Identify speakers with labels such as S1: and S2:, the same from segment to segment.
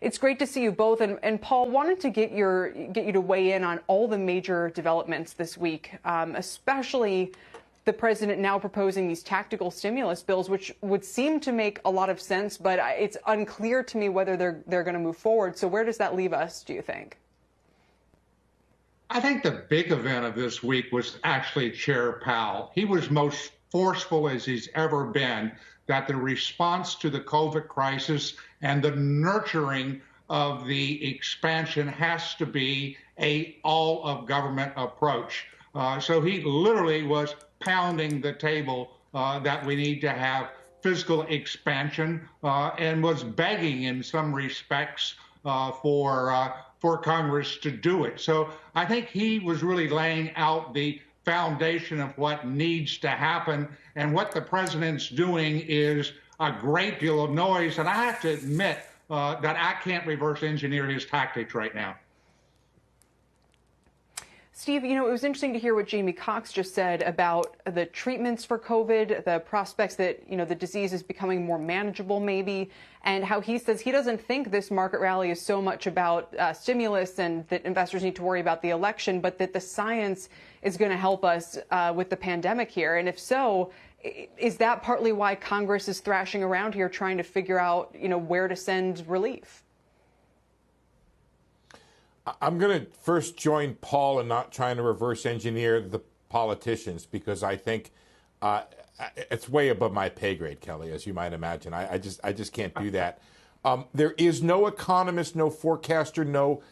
S1: It's great to see you both. And Paul, wanted to get you to weigh in on all the major developments this week, especially the president now proposing these tactical stimulus bills, which would seem to make a lot of sense, but it's unclear to me whether they're going to move forward. So where does that leave us, do you think?
S2: I think the big event of this week was actually Chair Powell. He was most forceful as he's ever been that the response to the COVID crisis and the nurturing of the expansion has to be a all-of-government approach. So he literally was pounding the table that we need to have fiscal expansion and was begging in some respects for Congress to do it. So I think he was really laying out the foundation of what needs to happen, and what the president's doing is a great deal of noise. And I have to admit that I can't reverse engineer his tactics right now.
S1: Steve, it was interesting to hear what Jamie Cox just said about the treatments for COVID, the prospects that, the disease is becoming more manageable maybe, and how he says he doesn't think this market rally is so much about stimulus and that investors need to worry about the election, but that the science is going to help us with the pandemic here. And if so, is that partly why Congress is thrashing around here trying to figure out, where to send relief?
S3: I'm going to first join Paul in not trying to reverse engineer the politicians, because I think it's way above my pay grade, Kelly, as you might imagine. I just can't do that. There is no economist, no forecaster, no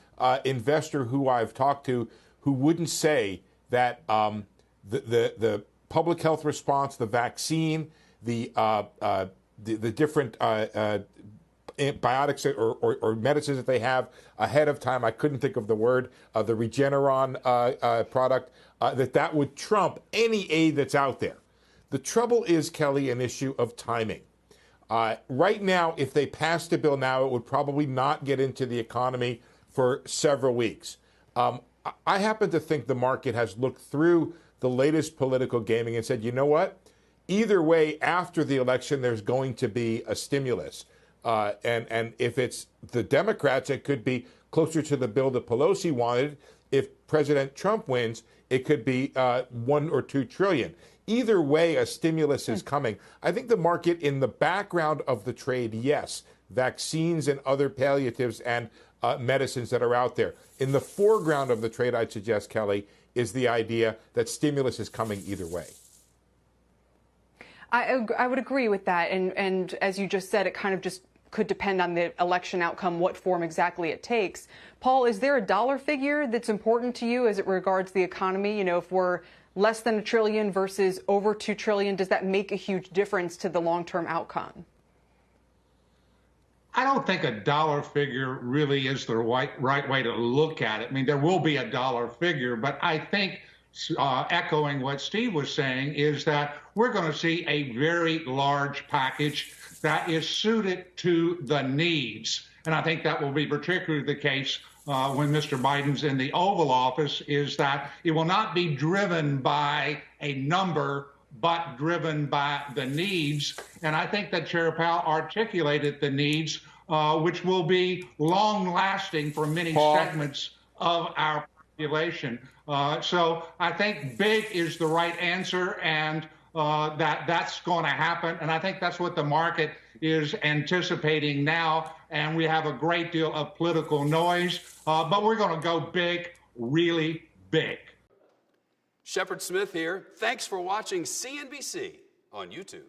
S3: investor who I've talked to who wouldn't say that the public health response, the vaccine, the different antibiotics or medicines that they have ahead of time, I couldn't think of the word, the Regeneron product, that would trump any aid that's out there. The trouble is, Kelly, an issue of timing. Right now, if they passed a bill now, it would probably not get into the economy for several weeks. I happen to think the market has looked through the latest political gaming and said, you know what? Either way, after the election, there's going to be a stimulus. And if it's the Democrats, it could be closer to the bill that Pelosi wanted. If President Trump wins, it could be 1 or 2 trillion. Either way, a stimulus is coming. I think the market in the background of the trade, yes, vaccines and other palliatives and medicines that are out there. In the foreground of the trade, I'd suggest, Kelly, is the idea that stimulus is coming either way.
S1: I would agree with that. And as you just said, it kind of just could depend on the election outcome, what form exactly it takes. Paul, is there a dollar figure that's important to you as it regards the economy? If we're less than $1 trillion versus over $2 trillion, does that make a huge difference to the long-term outcome?
S2: I don't think a dollar figure really is the right way to look at it. I mean, there will be a dollar figure, but I think echoing what Steve was saying is that we're going to see a very large package that is suited to the needs. And I think that will be particularly the case when Mr. Biden's in the Oval Office, is that it will not be driven by a number, but driven by the needs. And I think that Chair Powell articulated the needs, which will be long-lasting for many segments of our population. So I think big is the right answer, and that's going to happen. And I think that's what the market is anticipating now. And we have a great deal of political noise, but we're going to go big, really big.
S4: Shepard Smith here. Thanks for watching CNBC on YouTube.